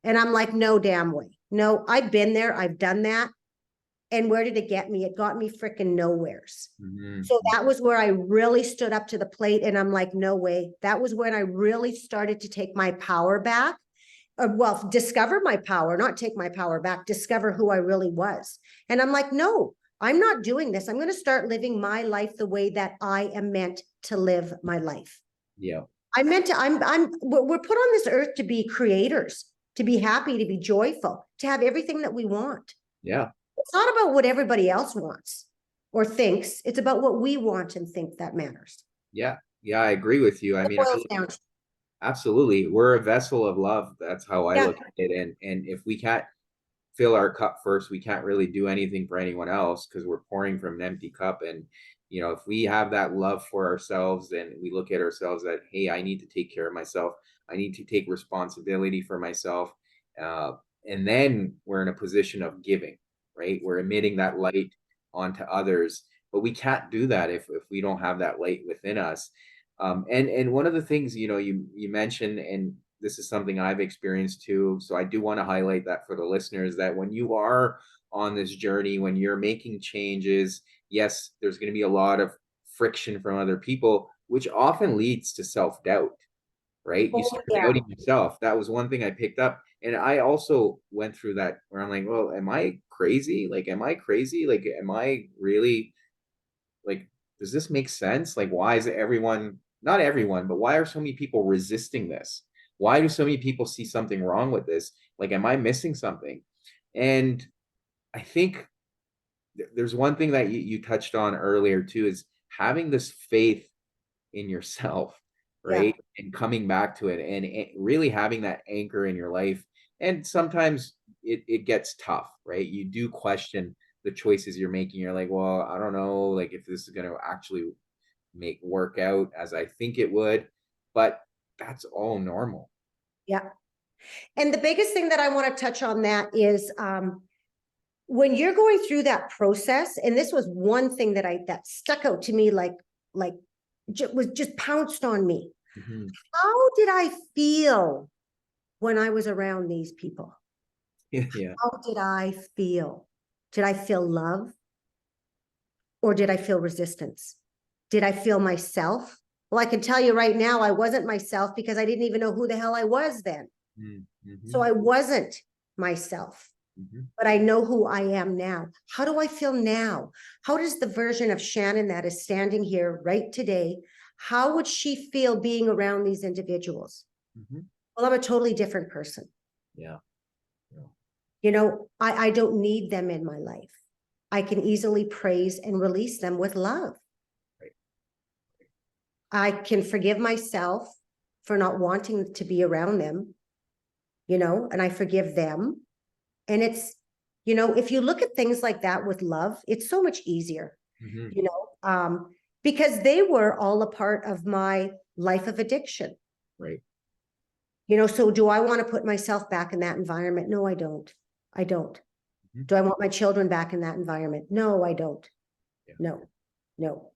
And I'm like, no damn way. No, I've been there. I've done that. And where did it get me? It got me freaking nowheres. Mm-hmm. So that was where I really stood up to the plate. And I'm like, no way. That was when I really started to take my power back. Well, discover my power, not take my power back, discover who I really was. And I'm like, no, I'm not doing this. I'm going to start living my life the way that I am meant to live my life. Yeah. We're put on this earth to be creators, to be happy, to be joyful, to have everything that we want. Yeah. It's not about what everybody else wants or thinks. It's about what we want and think that matters. Yeah. Yeah. I agree with you. I It mean, boils down to, absolutely. We're a vessel of love. That's how I yeah. look at it. And if we can't fill our cup first, we can't really do anything for anyone else because we're pouring from an empty cup. And if we have that love for ourselves and we look at ourselves that, hey, I need to take care of myself, I need to take responsibility for myself, uh, and then we're in a position of giving, right? We're emitting that light onto others, but we can't do that if we don't have that light within us. And one of the things you mentioned, and this is something I've experienced too. So I do want to highlight that for the listeners, that when you are on this journey, when you're making changes, yes, there's going to be a lot of friction from other people, which often leads to self-doubt, right? You Oh, start yeah. doubting yourself. That was one thing I picked up. And I also went through that where I'm like, well, am I crazy? Like, am I crazy? Like, am I really, like, does this make sense? Like, why is everyone, not everyone, but why are so many people resisting this? Why do so many people see something wrong with this? Like, am I missing something? And I think there's one thing that you touched on earlier too, is having this faith in yourself, Yeah. right? And coming back to it and really having that anchor in your life. And sometimes it gets tough, right? You do question the choices you're making, you're like, well, I don't know, like if this is going to actually make work out as I think it would, but that's all normal. Yeah. And the biggest thing that I want to touch on that is when you're going through that process, and this was one thing that stuck out to me, like was just pounced on me. Mhm. How did I feel when I was around these people? Yeah. How did I feel? Did I feel love or did I feel resistance? Did I feel myself? Well, I can tell you right now, I wasn't myself because I didn't even know who the hell I was then. So Mm-hmm. I wasn't myself, Mm-hmm. but I know who I am now. How do I feel now? How does the version of Shannan that is standing here right today, how would she feel being around these individuals? Mm-hmm. Well, I'm a totally different person. Yeah. Yeah. You know, I don't need them in my life. I can easily praise and release them with love. Right. I can forgive myself for not wanting to be around them, you know, and I forgive them. And it's, you know, if you look at things like that with love, it's so much easier, Mm-hmm. you know, because they were all a part of my life of addiction. Right. You know, so do I want to put myself back in that environment? No, I don't. I don't. Mm-hmm. Do I want my children back in that environment? No, I don't. Yeah. No, no.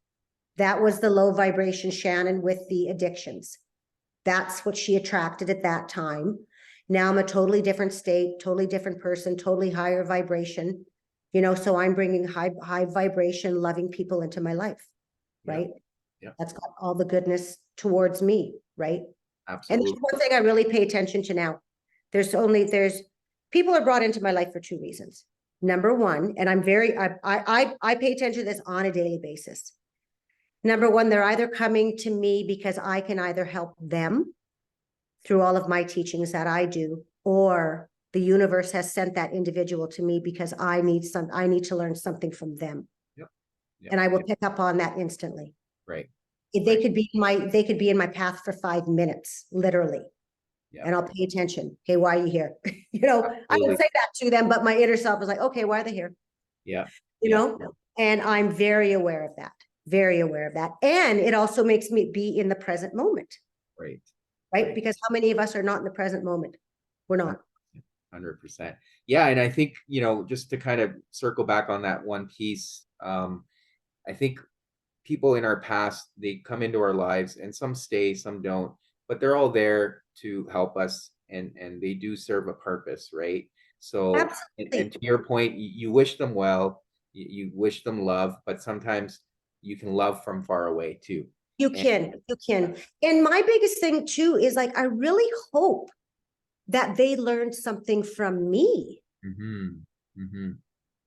That was the low vibration Shannan with the addictions. That's what she attracted at that time. Now I'm a totally different state, totally different person, totally higher vibration. You know, so I'm bringing high vibration, loving people into my life, Yeah. right? Yeah. That's got all the goodness towards me, right? And Absolutely. there's one thing I really pay attention to now. There's people are brought into my life for two reasons. Number one, and I pay attention to this on a daily basis. Number one, they're either coming to me because I can either help them through all of my teachings that I do, or the universe has sent that individual to me because I need to learn something from them. Yep. Yep. And I will pick up on that instantly. Right. They Right. could be in my path for 5 minutes, literally. Yeah. And I'll pay attention. Okay, why are you here? You know, I Absolutely. would say that to them, but my inner self is like, okay, why are they here? Yeah. You Yeah. know, and I'm very aware of that, very aware of that. And it also makes me be in the present moment, Right. right? Right. Because how many of us are not in the present moment? We're not. 100%. Yeah, and I think, just to kind of circle back on that one piece, I think people in our past, they come into our lives and some stay, some don't, but they're all there to help us, and they do serve a purpose, right? So, and Absolutely. to your point, you wish them well, you wish them love, but sometimes you can love from far away too. You And can, you can. And my biggest thing too is like, I really hope that they learned something from me, hmm hmm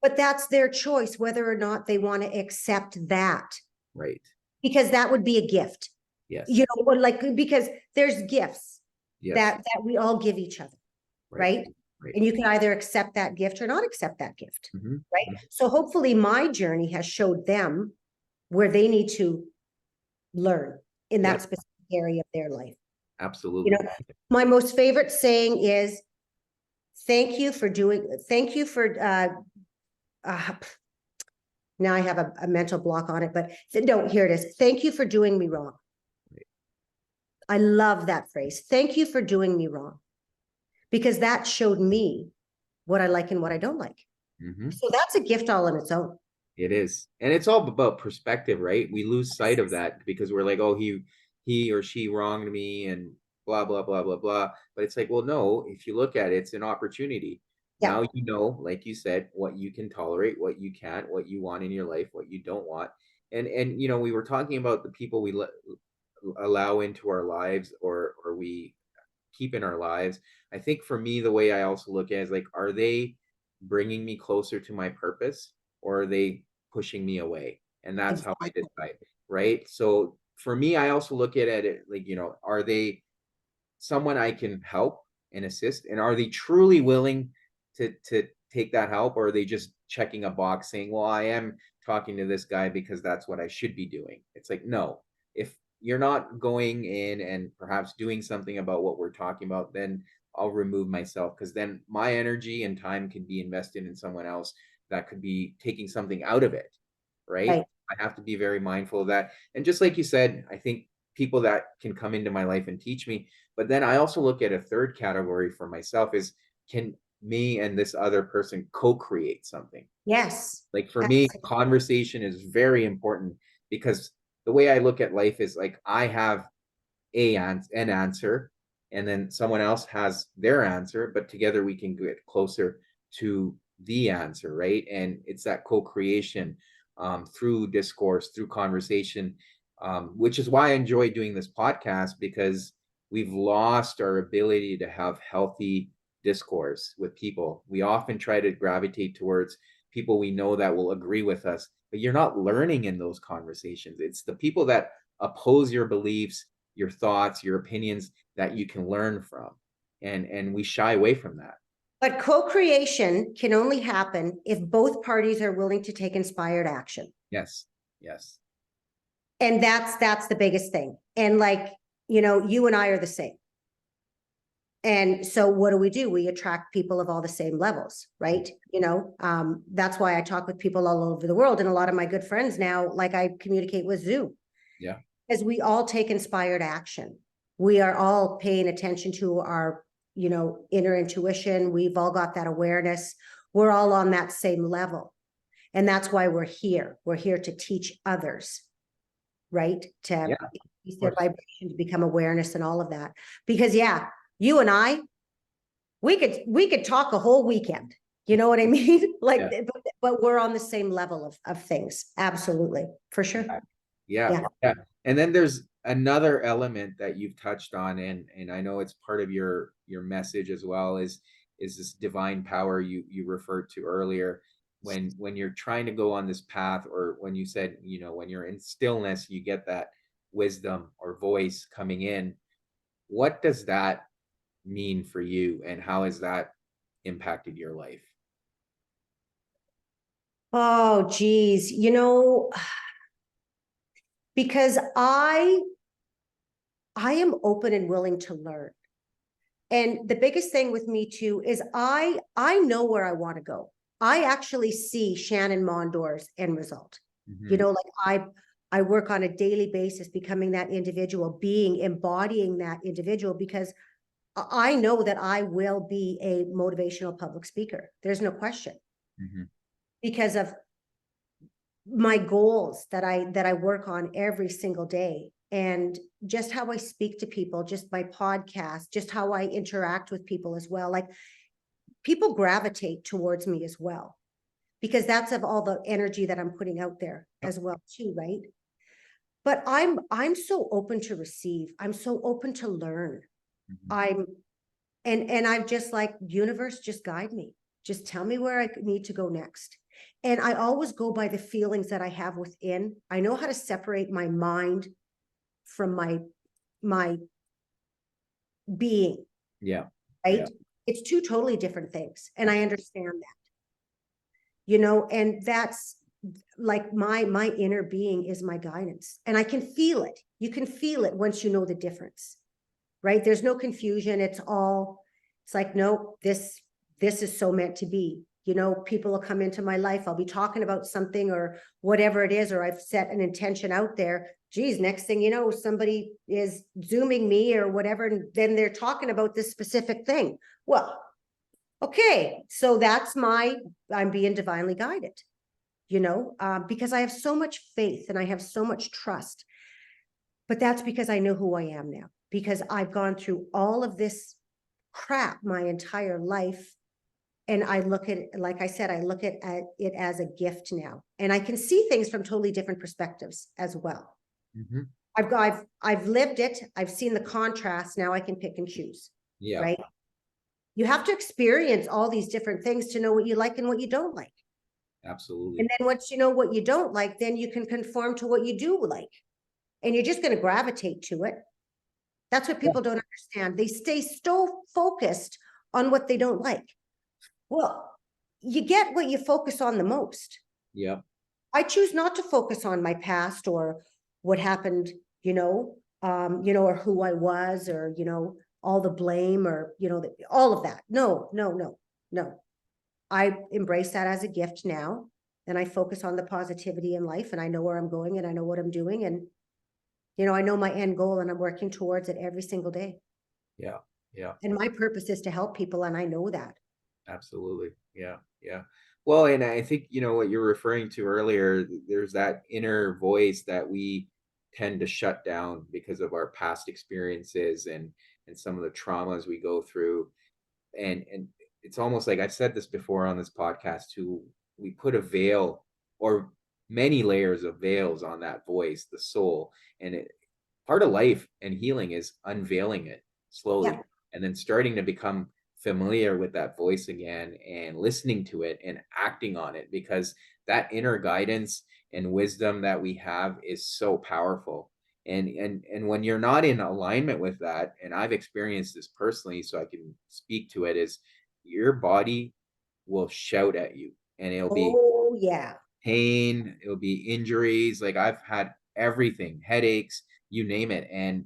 but that's their choice, whether or not they want to accept that, right. because that would be a gift, Yes. you know, or like, because there's gifts Yes. that we all give each other, Right. right? Right. And you can either accept that gift or not accept that gift, hmm right? So hopefully my journey has showed them where they need to learn in that Yep. specific area of their life. You Absolutely. know, my most favorite saying is, thank you for, uh, now I have a mental block on it, but no, here it is. Thank you for doing me wrong. I love that phrase. Thank you for doing me wrong, because that showed me what I like and what I don't like. hmm So that's a gift all on its own. It is. And it's all about perspective, right? We lose sight of that because we're like, oh, he or she wronged me and blah, blah, blah, blah, blah. But it's like, well, no, if you look at it, it's an opportunity. Yeah, Now you know, like you said, what you can tolerate, what you can't, what you want in your life, what you don't want. And we were talking about the people we allow into our lives, or we keep in our lives. I think for me, the way I also look at it is like, are they bringing me closer to my purpose, or are they pushing me away? And that's how I exactly. decide, right? So for me, I also look at it like, are they someone I can help and assist? And are they truly willing to take that help, or are they just checking a box saying, well, I am talking to this guy because that's what I should be doing? It's like, no, if you're not going in and perhaps doing something about what we're talking about, then I'll remove myself, because then my energy and time can be invested in someone else that could be taking something out of it, right? Right. I have to be very mindful of that. And just like you said, I think people that can come into my life and teach me, but then I also look at a third category for myself is, can me and this other person co-create something? Yes. Like for me, Absolutely. conversation is very important, because the way I look at life is like I have an answer, and then someone else has their answer, but together we can get closer to the answer, right? And it's that co-creation, through discourse, through conversation, which is why I enjoy doing this podcast, because we've lost our ability to have healthy discourse with people. We often try to gravitate towards people we know that will agree with us, but you're not learning in those conversations. It's the people that oppose your beliefs, your thoughts, your opinions, that you can learn from. And we shy away from that. But co-creation can only happen if both parties are willing to take inspired action. Yes. Yes. And that's the biggest thing. And like, you and I are the same. And so what do? We attract people of all the same levels, right? That's why I talk with people all over the world. And a lot of my good friends now, like I communicate with Zoom, Yeah. as we all take inspired action. We are all paying attention to our, inner intuition. We've all got that awareness. We're all on that same level. And that's why we're here. We're here to teach others, right? To Yeah. increase their vibration, to become awareness and all of that. Because you and I, we could talk a whole weekend. You know what I mean? Like, Yeah. but we're on the same level of things. Absolutely. For sure. Yeah. Yeah. Yeah. And then there's another element that you've touched on, and I know it's part of your message as well, is this divine power you referred to earlier. When you're trying to go on this path, or when you said, when you're in stillness, you get that wisdom or voice coming in. What does that mean for you, and how has that impacted your life? Oh, geez. Because I am open and willing to learn. And the biggest thing with me too is I know where I want to go. I actually see Shannan Mondor's end result. Mm-hmm. Like I work on a daily basis becoming that individual, embodying that individual, because I know that I will be a motivational public speaker. There's no question, Mm-hmm. because of my goals that I work on every single day, and just how I speak to people, just my podcast, just how I interact with people as well. Like, people gravitate towards me as well, because that's of all the energy that I'm putting out there as well too, right? But I'm so open to receive. I'm so open to learn. Mm-hmm. And I'm just like, universe, just guide me. Just tell me where I need to go next. And I always go by the feelings that I have within. I know how to separate my mind from my being, Yeah. right? Yeah. It's two totally different things. And I understand that, and that's like my inner being is my guidance. And I can feel it. You can feel it once you know the difference, right? There's no confusion. It's like, no, this is so meant to be. People will come into my life. I'll be talking about something or whatever it is, or I've set an intention out there. Geez, next thing you know, somebody is Zooming me or whatever, and then they're talking about this specific thing. Well, okay, so I'm being divinely guided, because I have so much faith and I have so much trust. But that's because I know who I am now, because I've gone through all of this crap my entire life. And I look at it, like I said, I look at it as a gift now. And I can see things from totally different perspectives as well. Mm-hmm. I've lived it. I've seen the contrast. Now I can pick and choose. Yeah. Right. You have to experience all these different things to know what you like and what you don't like. Absolutely. And then once you know what you don't like, then you can conform to what you do like. And you're just going to gravitate to it. That's what people don't understand. They stay so focused on what they don't like. Well, you get what you focus on the most. Yeah. I choose not to focus on my past or what happened, or who I was, or, all the blame, or, all of that. No, no, no, no. I embrace that as a gift now. And I focus on the positivity in life, and I know where I'm going and I know what I'm doing. And, I know my end goal and I'm working towards it every single day. Yeah. Yeah. And my purpose is to help people. And I know that. Absolutely. Yeah. Yeah. Well, and I think, what you're referring to earlier, there's that inner voice that we tend to shut down because of our past experiences and some of the traumas we go through. And it's almost like I've said this before on this podcast too. We put a veil or many layers of veils on that voice, the soul. And part of life and healing is unveiling it slowly Yeah. and then starting to become familiar with that voice again and listening to it and acting on it, because that inner guidance and wisdom that we have is so powerful. And when you're not in alignment with that, and I've experienced this personally so I can speak to it, is your body will shout at you, and it'll be Oh, yeah. pain, it'll be injuries. Like I've had everything, headaches, you name it. And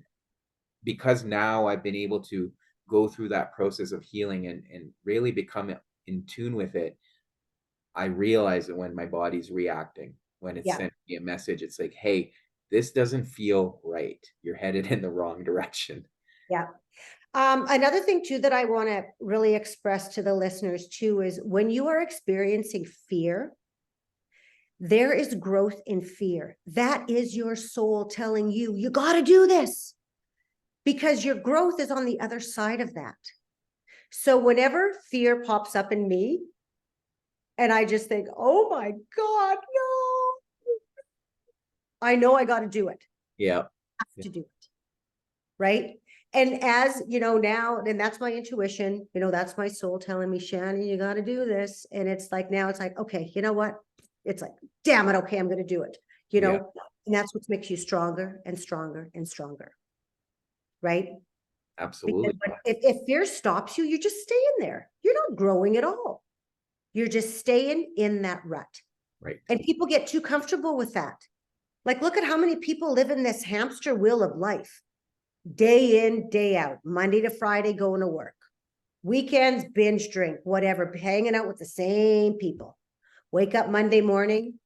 because now I've been able to go through that process of healing and really become in tune with it, I realize that when my body's reacting, when it's Yeah. sending me a message, it's like, hey, this doesn't feel right. You're headed in the wrong direction. Yeah. Another thing too that I want to really express to the listeners too is when you are experiencing fear, there is growth in fear. That is your soul telling you, you got to do this, because your growth is on the other side of that. So whenever fear pops up in me, and I just think, oh my God, no, I know I got to do it. Yeah. I have to do it. Right. And as you know, now, and that's my intuition, that's my soul telling me, Shannon, you got to do this. And it's like, now it's like, okay, you know what? It's like, damn it. Okay. I'm going to do it, Yeah. and that's what makes you stronger and stronger and stronger. Right. Because Absolutely. if fear stops you, you're just staying there. You're not growing at all. You're just staying in that rut. Right. And people get too comfortable with that. Like, look at how many people live in this hamster wheel of life, day in, day out, Monday to Friday, going to work, weekends, binge drink, whatever, hanging out with the same people. Wake up Monday morning,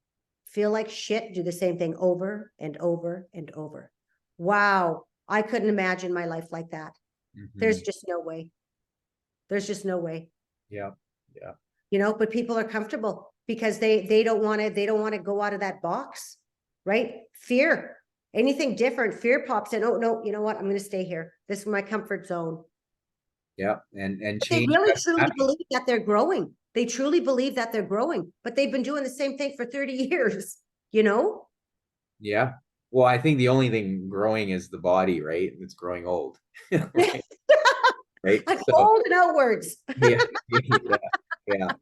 feel like shit, do the same thing over and over and over. Wow. I couldn't imagine my life like that. There's Mhm. just no way. There's just no way. Yeah. Yeah. But people are comfortable because they don't want to go out of that box, right? Fear, anything different, fear pops in. Oh no, you know what? I'm going to stay here. This is my comfort zone. Yeah. And But they change really doesn't truly happen. believe that they're growing. They truly believe that they're growing, but they've been doing the same thing for 30 years, you know? Yeah. Well, I think the only thing growing is the body, right? It's growing old. Right. Right. Like So old and outwards. yeah. Yeah. Yeah.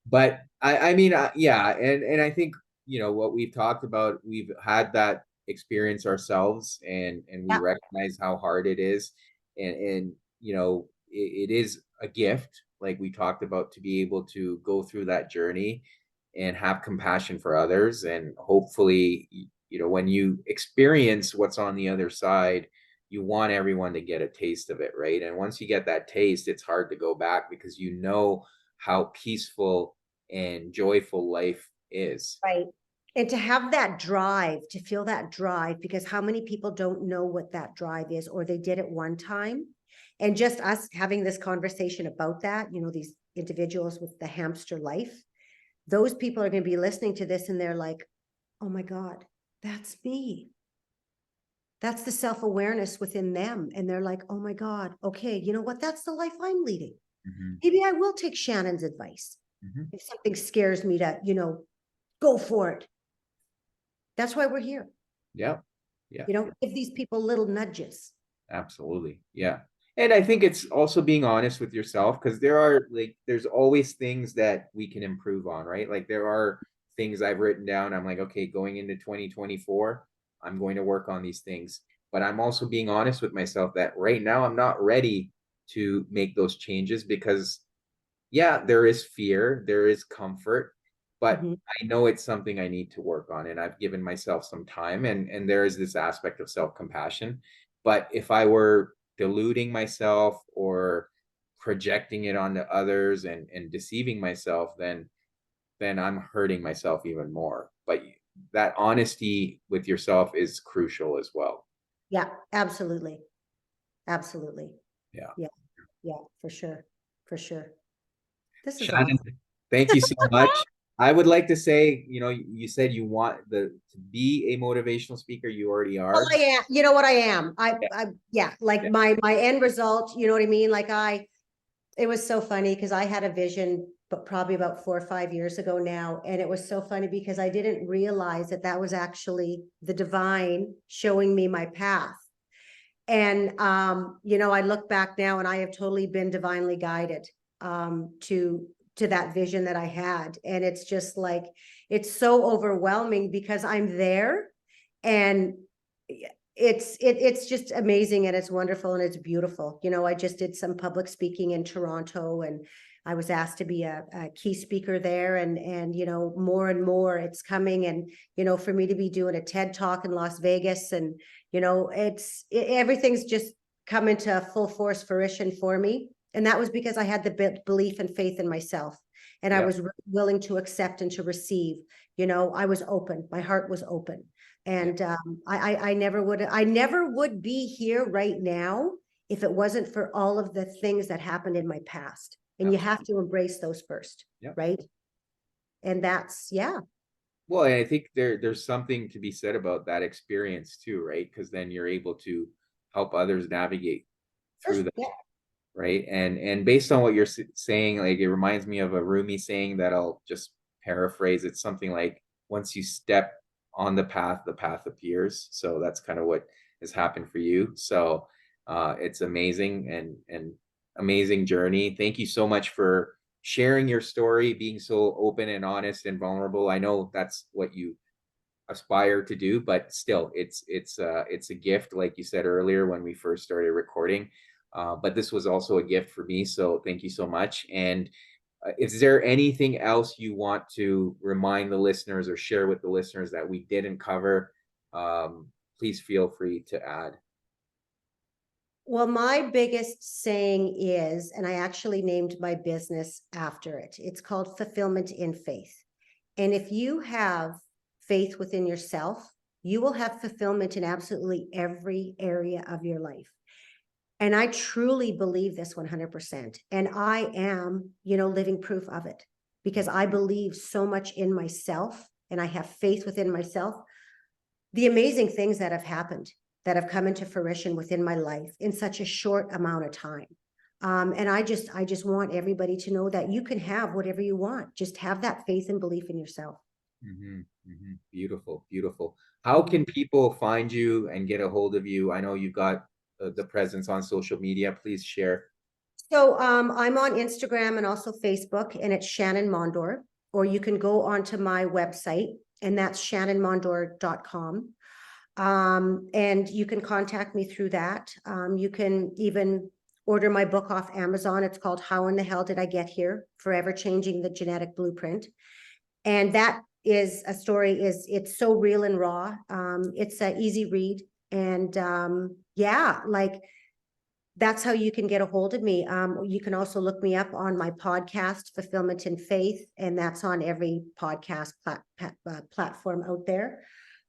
But I mean, yeah, and I think what we've talked about, we've had that experience ourselves, and we Yeah, recognize how hard it is, and it is a gift, like we talked about, to be able to go through that journey and have compassion for others, and hopefully, when you experience what's on the other side, you want everyone to get a taste of it, right? And once you get that taste, it's hard to go back because how peaceful and joyful life is. right. And to have that drive, to feel that drive, because how many people don't know what that drive is, or they did it one time. And just us having this conversation about that, these individuals with the hamster life, those people are going to be listening to this and they're like, oh my God, that's me. That's the self-awareness within them. And they're like, oh my God, okay, you know what? That's the life I'm leading. Mhm, Maybe I will take Shannon's advice. mhm. If something scares me to, go for it. That's why we're here. Yeah, yeah, Give these people little nudges. absolutely. Yeah. And I think it's also being honest with yourself, because there's always things that we can improve on, right? Like there are things I've written down. I'm like, okay, going into 2024, I'm going to work on these things. But I'm also being honest with myself that right now I'm not ready to make those changes because yeah, there is fear, there is comfort, but Mhm. I know it's something I need to work on, and I've given myself some time, and there is this aspect of self-compassion. But if I were deluding myself or projecting it onto others and deceiving myself, then I'm hurting myself even more. But that honesty with yourself is crucial as well. Yeah, absolutely. Absolutely. Yeah. Yeah. Yeah, for sure. For sure. This is Shannon, awesome. thank you so much. I would like to say, you said you want to be a motivational speaker. You already Well, are. I am, you know what I am. Yeah, Yeah, like yeah, my end result, you know what I mean? It was so funny because I had a vision, but probably about 4 or 5 years ago now. And it was so funny because I didn't realize that that was actually the divine showing me my path. And, I look back now and I have totally been divinely guided, to that vision that I had. And it's just like, it's so overwhelming because I'm there and it's just amazing and it's wonderful and it's beautiful. I just did some public speaking in Toronto and I was asked to be a key speaker there and more and more it's coming and for me to be doing a TED talk in Las Vegas and everything's just come into full force fruition for me. And that was because I had the belief and faith in myself and I yeah, was willing to accept and to receive. I was open, my heart was open. yeah, And I never would be here right now if it wasn't for all of the things that happened in my past. And you have absolutely. to embrace those first, Yeah. right? And that's, yeah, Well, I think there's something to be said about that experience too, right? Because then you're able to help others navigate through first, that, yeah, right? And based on what you're saying, like it reminds me of a Rumi saying that I'll just paraphrase. It's something like, once you step on the path appears. So that's kind of what has happened for you. So it's amazing and amazing journey. Thank you so much for sharing your story, being so open and honest and vulnerable. I know that's what you aspire to do, but still it's a gift, like you said earlier when we first started recording. But this was also a gift for me, so thank you so much. And is there anything else you want to remind the listeners or share with the listeners that we didn't cover? Please feel free to add. well, my biggest saying is, and I actually named my business after it, it's called Fulfillment in Faith. And if you have faith within yourself, you will have fulfillment in absolutely every area of your life. And I truly believe this 100%. And I am, living proof of it because I believe so much in myself and I have faith within myself. The amazing things that have happened, that have come into fruition within my life in such a short amount of time. And I just want everybody to know that you can have whatever you want. Just have that faith and belief in yourself. Beautiful, beautiful. How can people find you and get a hold of you? I know you've got the presence on social media. Please share. So I'm on Instagram and also Facebook, and it's Shannan Mondor, or you can go onto my website, and that's shannonmondor.com. And you can contact me through that. You can even order my book off Amazon. It's called How in the Hell Did I Get Here? Forever Changing the Genetic Blueprint. And that is a story, it's so real and raw. It's an easy read. And yeah, like that's how you can get a hold of me. You can also look me up on my podcast, Fulfillment in Faith, and that's on every podcast platform out there.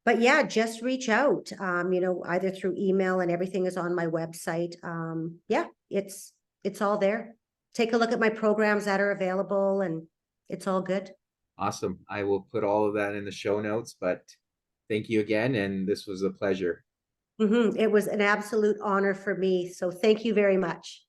But yeah, just reach out, either through email, and everything is on my website. Yeah, it's all there. Take a look at my programs that are available and it's all good. Awesome. I will put all of that in the show notes, but thank you again. And this was a pleasure. It was an absolute honor for me. So thank you very much.